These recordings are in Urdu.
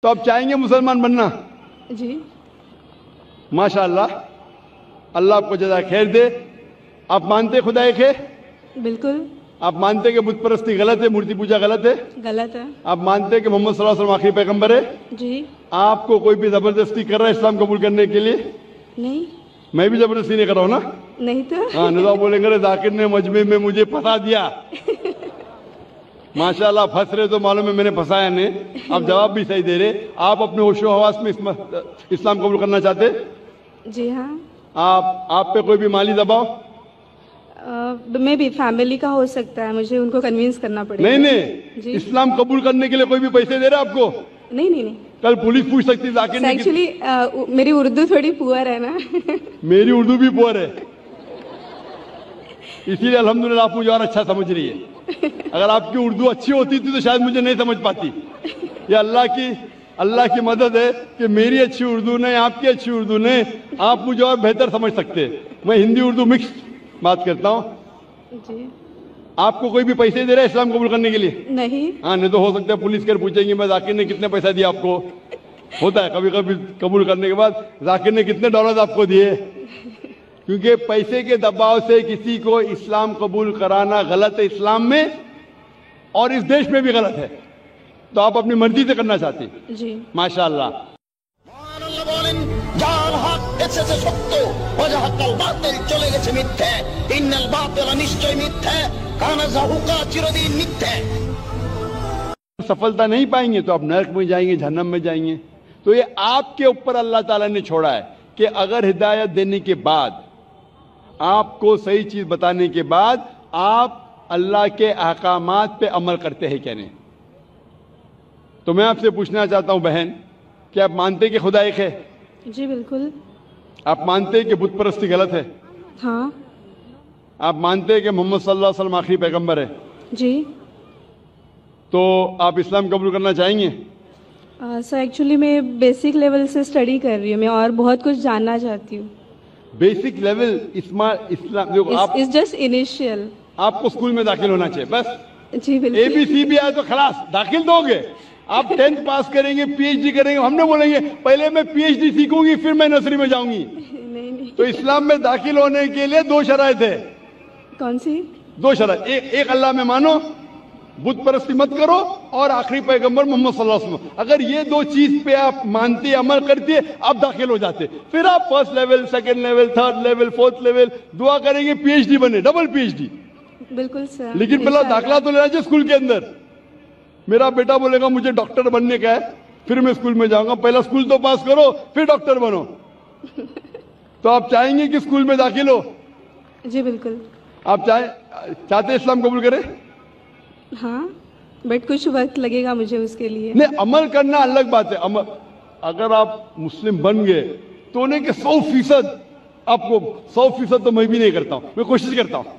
تو آپ چاہیں گے مسلمان بننا؟ جی ماشاءاللہ، اللہ آپ کو جزائے خیر دے۔ آپ مانتے خدا ایک ہے؟ بالکل آپ مانتے کہ بت پرستی غلط ہے، مورتی پوجا غلط ہے؟ غلط ہے۔ آپ مانتے کہ محمد صلی اللہ علیہ وسلم آخری پیغمبر ہے؟ جی آپ کو کوئی بھی زبردستی کر رہا ہے اسلام قبول کرنے کے لیے؟ نہیں میں بھی زبردستی نہیں کر رہا ہوں نا؟ نہیں تو ہاں، نظام بولیں گے ذاکر نے مجمع میں مجھے پھنسا دیا۔ ماشاءاللہ پھنس رہے تو معلوم ہے میں نے پھنسایا نہیں۔ آپ جواب بھی صحیح دے رہے۔ آپ اپنے ہوش و حواس میں اسلام قبول کرنا چاہتے؟ جی ہاں، آپ پہ کوئی بھی مالی دباؤ؟ میں بھی فیملی کا ہو سکتا ہے، مجھے ان کو کنوینس کرنا پڑے گا۔ نہیں نہیں، جی اسلام قبول کرنے کے لیے کوئی بھی پیسے دے رہا ہے آپ کو؟ نہیں نہیں نہیں، کل پولیس پوچھ سکتی ذاکر نے ایکچولی میری اردو تھوڑی پور ہے نا۔ میری اردو بھی پور ہے، اسی لیے الحمدللہ آپ مجھے اور اچھا سمجھ رہی ہے۔ اگر آپ کی اردو اچھی ہوتی تھی تو شاید مجھے نہیں سمجھ پاتی۔ یہ اللہ کی مدد ہے کہ میری اچھی اردو نہیں، آپ کی اچھی اردو نہیں، آپ مجھے اور بہتر سمجھ سکتے۔ میں ہندی اردو مکس بات کرتا ہوں۔ جی آپ کو کوئی بھی پیسے دے رہا ہے اسلام قبول کرنے کے لیے؟ نہیں، ہاں، نہیں تو ہو سکتا ہے پولیس کر پوچھیں گے میں ذاکر نے کتنے پیسہ دیا آپ کو۔ ہوتا ہے کبھی کبھی قبول کرنے کے بعد، ذاکر نے کتنے ڈالر آپ کو دیے؟ کیونکہ پیسے کے دباؤ سے کسی کو اسلام قبول کرانا غلط ہے اسلام میں، اور اس دیش میں بھی غلط ہے۔ تو آپ اپنی مرضی سے کرنا چاہتے ہیں۔ جی ماشاءاللہ۔ মহান বলেন যার হক এসেছে সত্য ওয়াজাহাকাল বাতিল চলে গেছে মিথ্যে ইন্নাল বাতিল নিশ্চয় মিথ্যে কানা যাহুকা চিরদিন মিথ্যে। سفلتا نہیں پائیں گے تو آپ نرک میں جائیں گے، جہنم میں جائیں گے۔ تو یہ آپ کے اوپر اللہ تعالیٰ نے چھوڑا ہے کہ اگر ہدایت دینے کے بعد، آپ کو صحیح چیز بتانے کے بعد، آپ اللہ کے احکامات پہ عمل کرتے ہیں کیا نہیں۔ تو میں آپ سے پوچھنا چاہتا ہوں بہن، کہ آپ مانتے کہ خدا ایک ہے؟ جی بالکل۔ آپ مانتے کہ بت پرستی غلط ہے؟ ہاں آپ مانتے کہ محمد صلی اللہ علیہ وسلم آخری پیغمبر ہے؟ جی تو آپ اسلام قبول کرنا چاہیں گے؟ سر ایکچولی میں بیسک لیول سے اسٹڈی کر رہی ہوں، میں اور بہت کچھ جاننا چاہتی ہوں۔ بیسک لیول اسلام دیکھو، آپ اٹس جسٹ انیشیل۔ آپ کو اسکول میں داخل ہونا چاہیے بس۔ جی اے بالکل۔ بی سی بھی آئے تو خلاص داخل دو گے۔ آپ 10th پاس کریں گے، پی ایچ ڈی کریں گے، ہم نے بولیں گے پہلے میں پی ایچ ڈی سیکھوں گی پھر میں نرسری میں جاؤں گی۔ نہیں نہیں، تو اسلام میں داخل ہونے کے لیے 2 شرائط ہے۔ کون سی؟ 2 شرائط، ایک اللہ میں مانو، بت پرستی مت کرو، اور آخری پیغمبر محمد صلی اللہ علیہ وسلم۔ اگر یہ 2 چیز پہ آپ مانتے عمل کرتے آپ داخل ہو جاتے۔ پھر آپ 1st level, 2nd level, 3rd level, 4th level دعا کریں گے پی ایچ ڈی بنے، ڈبل پی ایچ ڈی۔ بالکل سر، لیکن پہلا داخلہ تو لینا چاہیے اسکول کے اندر۔ میرا بیٹا بولے گا مجھے ڈاکٹر بننے کا ہے، پھر میں اسکول میں جاؤں گا۔ پہلا اسکول تو پاس کرو پھر ڈاکٹر بنو۔ تو آپ چاہیں گے کہ اسکول میں داخل ہو؟ جی بالکل۔ آپ چاہتے اسلام قبول کریں؟ ہاں بٹ کچھ وقت لگے گا مجھے اس کے لیے۔ نہیں، عمل کرنا الگ بات ہے۔ اگر آپ مسلم بن گئے تو نہیں کہ 100% آپ کو 100% تو میں بھی نہیں کرتا ہوں، میں کوشش کرتا ہوں۔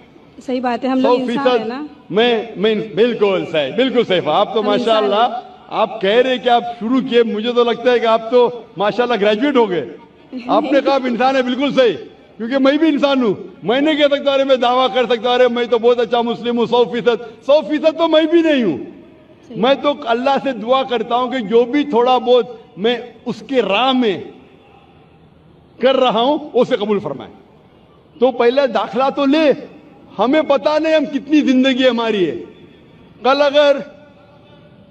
صحیح بات ہے، ہم لوگ انسان ہیں نا۔ میں بالکل صحیح۔ آپ تو ماشاءاللہ آپ کہہ رہے کہ آپ شروع کیے، مجھے تو لگتا ہے کہ آپ تو ماشاءاللہ گریجویٹ ہو گئے۔ آپ نے کہا آپ انسان ہے، بالکل صحیح، کیونکہ میں بھی انسان ہوں۔ میں نہیں کہہ سکتا ارے میں دعویٰ کر سکتا ارے میں تو بہت اچھا مسلم ہوں 100% تو میں بھی نہیں ہوں۔ میں تو اللہ سے دعا کرتا ہوں کہ جو بھی تھوڑا بہت میں اس کے راہ میں کر رہا ہوں اسے قبول فرمائے۔ تو پہلے داخلہ تو لے، ہمیں پتا نہیں ہم کتنی زندگی ہماری ہے۔ کل اگر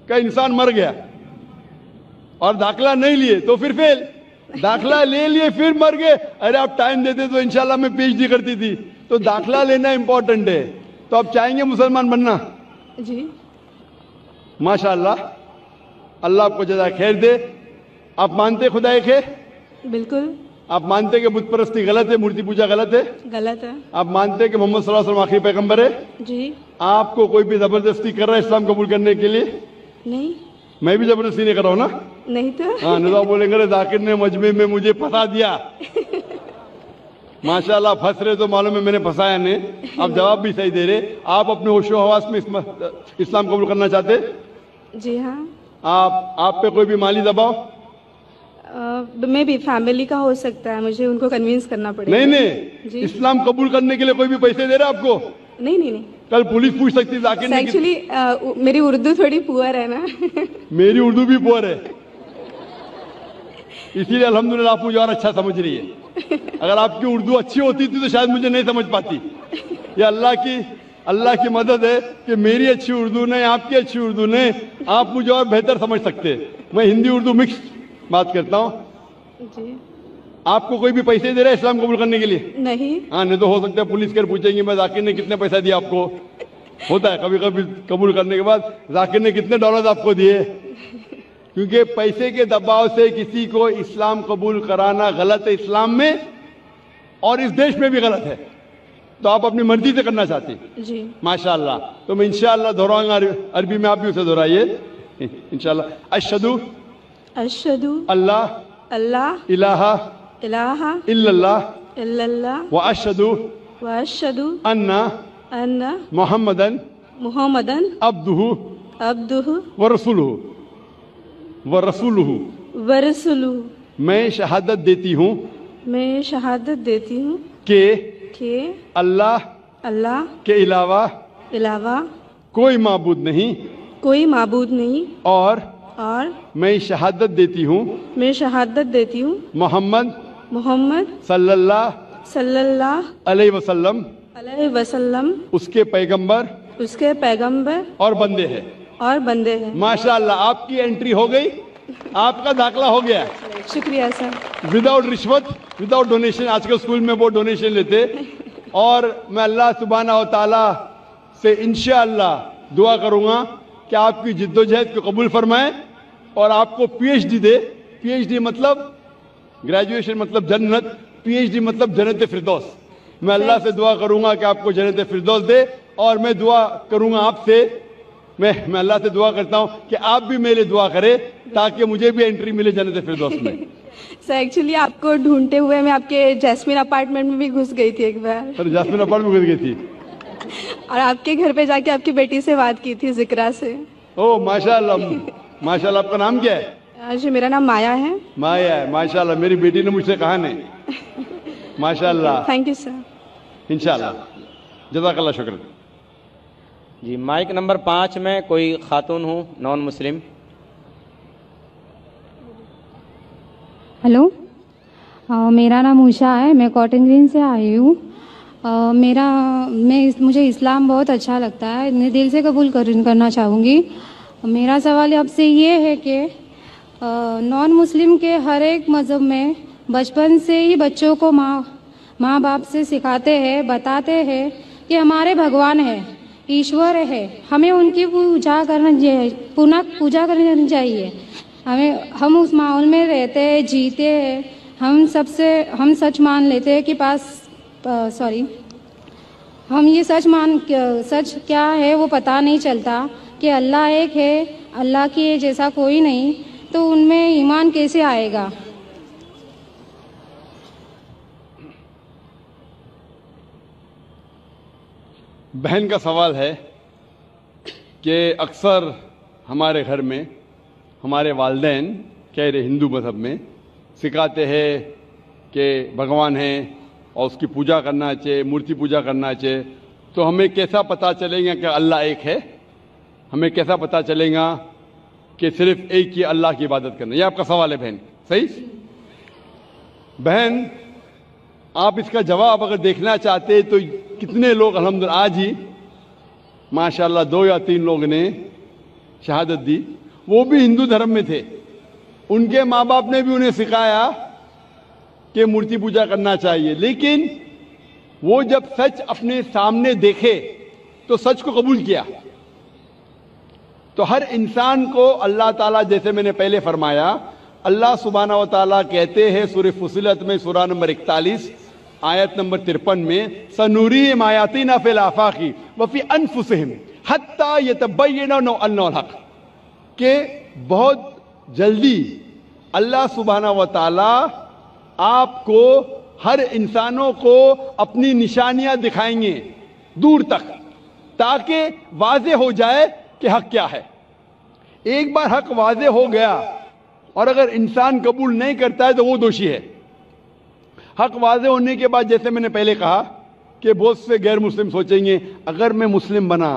کا انسان مر گیا اور داخلہ نہیں لیے تو پھر فیل، داخلہ لے لیے پھر مر گئے، ارے آپ ٹائم دیتے تو انشاءاللہ میں پی ایچ ڈی کرتی تھی۔ تو داخلہ لینا امپورٹنٹ ہے۔ تو آپ چاہیں گے مسلمان بننا؟ جی ماشاءاللہ، اللہ آپ کو جزائے خیر دے۔ آپ مانتے خدا ایک ہے؟ بالکل آپ مانتے کہ بت پرستی غلط ہے، مورتی پوجا غلط ہے؟ غلط ہے۔ آپ مانتے کہ محمد صلی اللہ علیہ وسلم آخری پیغمبر ہے؟ جی آپ کو کوئی بھی زبردستی کر رہا ہے اسلام قبول کرنے کے لیے؟ نہیں میں بھی زبردستی نہیں کر رہا ہوں نا؟ نہیں تو ہاں، نظام بولیں گے ذاکر نے مجمع میں مجھے پھنسا دیا۔ ماشاءاللہ پھنس رہے تو معلوم ہے میں نے پھنسایا نہیں۔ آپ جواب بھی صحیح دے رہے۔ آپ اپنے ہوش و حواس میں اسلام قبول کرنا چاہتے؟ جی ہاں، آپ پہ کوئی بھی مالی دباؤ؟ میں بھی فیملی کا ہو سکتا ہے، مجھے ان کو کنوینس کرنا پڑے گا۔ نہیں نہیں، جی اسلام قبول کرنے کے لیے کوئی بھی پیسے دے رہا ہے آپ کو؟ نہیں نہیں نہیں، کل پولیس پوچھ سکتی ذاکر نے ایکچولی میری اردو تھوڑی پور ہے نا۔ میری اردو بھی پور ہے، اسی لیے الحمدللہ آپ مجھے اور اچھا سمجھ رہی ہے. اگر آپ کی اردو اچھی ہوتی تھی تو شاید مجھے نہیں سمجھ پاتی. یہ اللہ کی مدد ہے کہ میری اچھی اردو نہیں، آپ کی اچھی اردو نہیں، آپ مجھے اور بہتر سمجھ سکتے. میں ہندی اردو مکس بات کرتا ہوں. جی آپ کو کوئی بھی پیسے دے رہا ہے اسلام قبول کرنے کے لیے؟ نہیں. ہاں، نہیں تو ہو سکتا ہے پولیس کر پوچھیں گے میں ذاکر نے کتنے پیسہ دیا آپ کو. ہوتا ہے کبھی کبھی قبول کرنے کے بعد ذاکر نے کتنے ڈالر آپ کو دیے. کیونکہ پیسے کے دباؤ سے کسی کو اسلام قبول کرانا غلط ہے اسلام میں، اور اس دیش میں بھی غلط ہے. تو آپ اپنی مرضی سے کرنا چاہتے ہیں. جی ماشاءاللہ. تو میں انشاءاللہ دہراؤں گا عربی میں، آپ بھی اسے دہرائیے انشاءاللہ. اشہدو اشہدو اللہ اللہ الہ الہ الا اللہ الا اللہ واشہدو واشہدو ان ان محمدن محمدن عبدہ عبدہ ورسولہ. ورسولہ. میں شہادت دیتی ہوں میں شہادت دیتی ہوں کہ اللہ اللہ کے علاوہ علاوہ کوئی معبود نہیں، کوئی معبود نہیں، اور میں شہادت دیتی ہوں شہادت دیتی ہوں محمد صلی اللہ صلی اللہ علیہ وسلم علیہ وسلم اس کے پیغمبر اور بندے ہیں. ماشاءاللہ آپ کی انٹری ہو گئی، آپ کا داخلہ ہو گیا. شکریہ سر. وداؤٹ رشوت، وداؤٹ ڈونیشن. آج کل اسکول میں وہ ڈونیشن لیتے. اور میں اللہ سبحانہ و تعالیٰ سے انشاءاللہ دعا کروں گا کہ آپ کی جد و جہد کو قبول فرمائے اور آپ کو پی ایچ ڈی دے. پی ایچ ڈی مطلب گریجویشن مطلب جنت، پی ایچ ڈی مطلب جنت فردوس. میں اللہ سے دعا کروں گا کہ آپ کو جنت فردوس دے، اور میں دعا کروں گا آپ سے، میں اللہ سے دعا کرتا ہوں کہ آپ بھی میرے لیے دعا کرے تاکہ مجھے بھی انٹری ملے جنت فردوس میں. سر ایکچولی آپ کو ڈھونڈتے ہوئے میں آپ کے جیسمین اپارٹمنٹ میں بھی گھس گئی تھی ایک بار. سر جاسمین اپارٹمنٹ میں گھس گئی تھی اور آپ کے گھر پہ جا کے آپ کی بیٹی سے بات کی تھی، ذکرا سے. او ماشاءاللہ. ماشاءاللہ. آپ کا نام کیا ہے؟ جی میرا نام مایا ہے. مایا ہے. ماشاءاللہ. میری بیٹی نے مجھ سے کہا نہیں. ماشاءاللہ. Thank you sir. انشاءاللہ. جزاک اللہ. شکر. جی مائک نمبر 5 میں کوئی خاتون ہوں نان مسلم. ہلو، میرا نام اوشا ہے، میں کاٹن گرین سے آئی ہوں. مجھے اسلام بہت اچھا لگتا ہے، میں دل سے قبول کرنا چاہوں گی. میرا سوال آپ سے یہ ہے کہ نان مسلم کے ہر ایک مذہب میں بچپن سے ہی بچوں کو ماں باپ سے سکھاتے ہیں، بتاتے ہیں کہ ہمارے بھگوان ہے، ایشور ہے، ہمیں ان کی پوجا کرنی چاہیے. ہم اس ماحول میں رہتے ہیں، جیتے ہیں. ہم سچ مان لیتے ہیں کہ ہم یہ سچ کیا ہے وہ پتہ نہیں چلتا کہ اللہ ایک ہے، اللہ کے جیسا کوئی نہیں. تو ان میں ایمان کیسے آئے گا؟ بہن کا سوال ہے کہ اکثر ہمارے گھر میں ہمارے والدین کہہ رہے ہندو مذہب میں سکھاتے ہیں کہ بھگوان ہیں اور اس کی پوجا کرنا چاہیے، مورتی پوجا کرنا چاہیے. تو ہمیں کیسا پتہ چلے گا کہ اللہ ایک ہے؟ ہمیں کیسا پتہ چلے گا کہ صرف ایک ہی اللہ کی عبادت کرنا؟ یہ آپ کا سوال ہے بہن. صحیح بہن، آپ اس کا جواب اگر دیکھنا چاہتے تو کتنے لوگ الحمدللہ آج ہی ماشاءاللہ 2 یا 3 لوگ نے شہادت دی، وہ بھی ہندو دھرم میں تھے. ان کے ماں باپ نے بھی انہیں سکھایا کہ مورتی پوجا کرنا چاہیے، لیکن وہ جب سچ اپنے سامنے دیکھے تو سچ کو قبول کیا. تو ہر انسان کو اللہ تعالیٰ، جیسے میں نے پہلے فرمایا، اللہ سبحانہ و تعالیٰ کہتے ہیں سورہ فصلت میں سورہ نمبر 41 آیت نمبر 53 میں، سنوریم آیاتنا فی الآفاق وفی انفسہم حتی یتبین انہ الحق، کہ بہت جلدی اللہ سبحانہ و تعالیٰ آپ کو، ہر انسانوں کو اپنی نشانیاں دکھائیں گے دور تک، تاکہ واضح ہو جائے کہ حق کیا ہے. ایک بار حق واضح ہو گیا اور اگر انسان قبول نہیں کرتا ہے تو وہ دوشی ہے. حق واضح ہونے کے بعد، جیسے میں نے پہلے کہا کہ بہت سے غیر مسلم سوچیں گے اگر میں مسلم بنا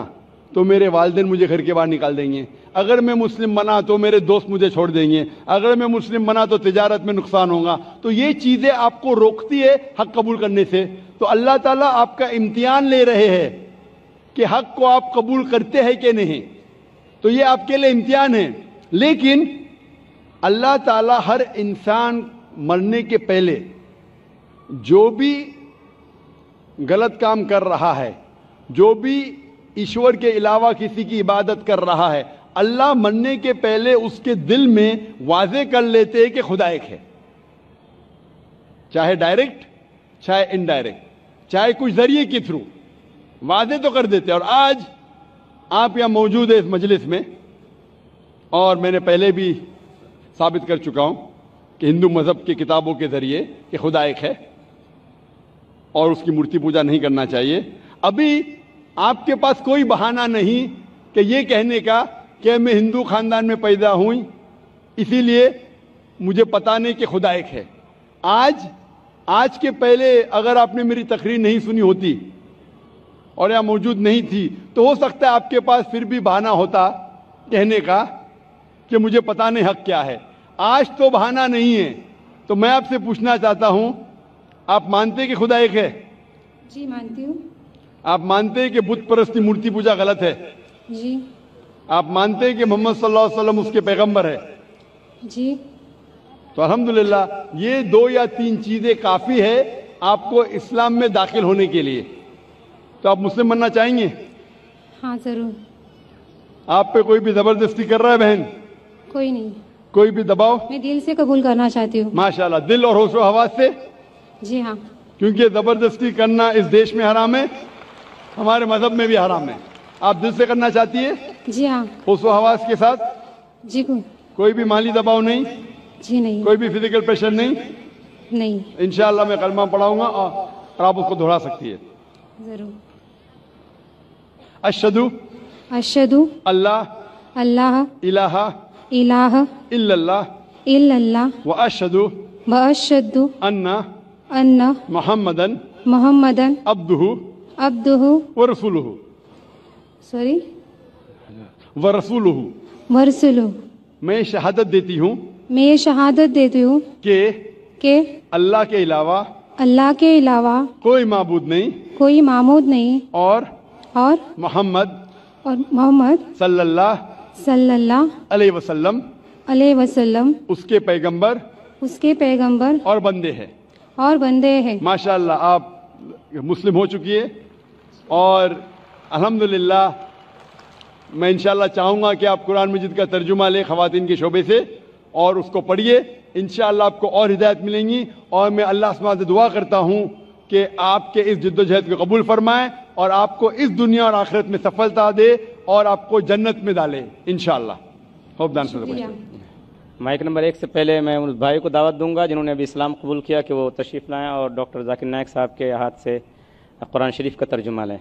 تو میرے والدین مجھے گھر کے باہر نکال دیں گے، اگر میں مسلم بنا تو میرے دوست مجھے چھوڑ دیں گے، اگر میں مسلم بنا تو تجارت میں نقصان ہوگا. تو یہ چیزیں آپ کو روکتی ہے حق قبول کرنے سے. تو اللہ تعالیٰ آپ کا امتحان لے رہے ہیں کہ حق کو آپ قبول کرتے ہیں کہ نہیں. تو یہ آپ کے لیے امتحان ہے. لیکن اللہ تعالیٰ ہر انسان مرنے کے پہلے جو بھی غلط کام کر رہا ہے، جو بھی ایشور کے علاوہ کسی کی عبادت کر رہا ہے، اللہ مرنے کے پہلے اس کے دل میں واضح کر لیتے ہیں کہ خدا ایک ہے، چاہے ڈائریکٹ چاہے انڈائریکٹ، چاہے کچھ ذریعے کے تھرو واضح تو کر دیتے. اور آج آپ یہاں موجود ہیں اس مجلس میں، اور میں نے پہلے بھی ثابت کر چکا ہوں کہ ہندو مذہب کی کتابوں کے ذریعے کہ خدا ایک ہے اور اس کی مورتی پوجا نہیں کرنا چاہیے. ابھی آپ کے پاس کوئی بہانہ نہیں کہ یہ کہنے کا کہ میں ہندو خاندان میں پیدا ہوں اسی لیے مجھے پتہ نہیں کہ خدا ایک ہے. آج کے پہلے اگر آپ نے میری تقریر نہیں سنی ہوتی اور یہاں موجود نہیں تھی تو ہو سکتا ہے آپ کے پاس پھر بھی بہانہ ہوتا کہنے کا کہ مجھے پتہ نہیں حق کیا ہے. آج تو بہانہ نہیں ہے. تو میں آپ سے پوچھنا چاہتا ہوں، آپ مانتے ہیں کہ خدا ایک ہے؟ جی مانتی ہوں. آپ مانتے ہیں کہ بت پرستی مورتی پوجا غلط ہے؟ جی. آپ مانتے ہیں کہ محمد صلی اللہ علیہ وسلم اس کے پیغمبر ہے؟ جی. تو الحمدللہ یہ 2 یا 3 چیزیں کافی ہے آپ کو اسلام میں داخل ہونے کے لیے. تو آپ مسلم بننا چاہیں گے؟ ہاں ضرور. آپ پہ کوئی بھی زبردستی کر رہا ہے بہن؟ کوئی نہیں. کوئی بھی دباؤ؟ میں دل سے قبول کرنا چاہتی ہوں. ماشاءاللہ، دل اور ہوش و حواس سے؟ جی ہاں. کیونکہ زبردستی کرنا اس دیش میں حرام ہے، ہمارے مذہب میں بھی حرام ہے. آپ دل سے کرنا چاہتی ہے؟ جی ہاں. ہوش و حواس کے ساتھ؟ جی کوئی بھی مالی دباؤ نہیں؟ جی نہیں. کوئی بھی فزیکل پریشر نہیں؟ نہیں. انشاءاللہ میں کلمہ پڑھاؤں گا اور آپ اس کو دہرا سکتی ہے. ضرور. اشہدو اشہدو اللہ اللہ الہ الہ الا اللہ الا اللہ واشہدو واشہد ان ان محمدن محمدن عبدہ عبدہ ورسولہ سوری ورسولہ. ورسلہ. میں شہادت دیتی ہوں میں یہ شہادت دیتی ہوں کہ اللہ کے علاوہ اللہ کے علاوہ کوئی معبود نہیں کوئی معبود نہیں اور محمد صلی اللہ صلی اللہ علیہ وسلم علیہ وسلم اس کے پیغمبر اور بندے ہیں. ماشاءاللہ آپ مسلم ہو چکی ہے اور الحمدللہ میں انشاءاللہ چاہوں گا کہ آپ قرآن مجید کا ترجمہ لیں خواتین کے شعبے سے اور اس کو پڑھیے. انشاءاللہ آپ کو اور ہدایت ملیں گی. اور میں اللہ سبحانہ سے دعا کرتا ہوں کہ آپ کے اس جد و جہد کو قبول فرمائے اور آپ کو اس دنیا اور آخرت میں سفلتا دے اور آپ کو جنت میں ڈالے انشاءاللہ. مائک نمبر 1 سے پہلے میں اس بھائی کو دعوت دوں گا جنہوں نے ابھی اسلام قبول کیا کہ وہ تشریف لائیں اور ڈاکٹر ذاکر نائک صاحب کے ہاتھ سے قرآن شریف کا ترجمہ لیں.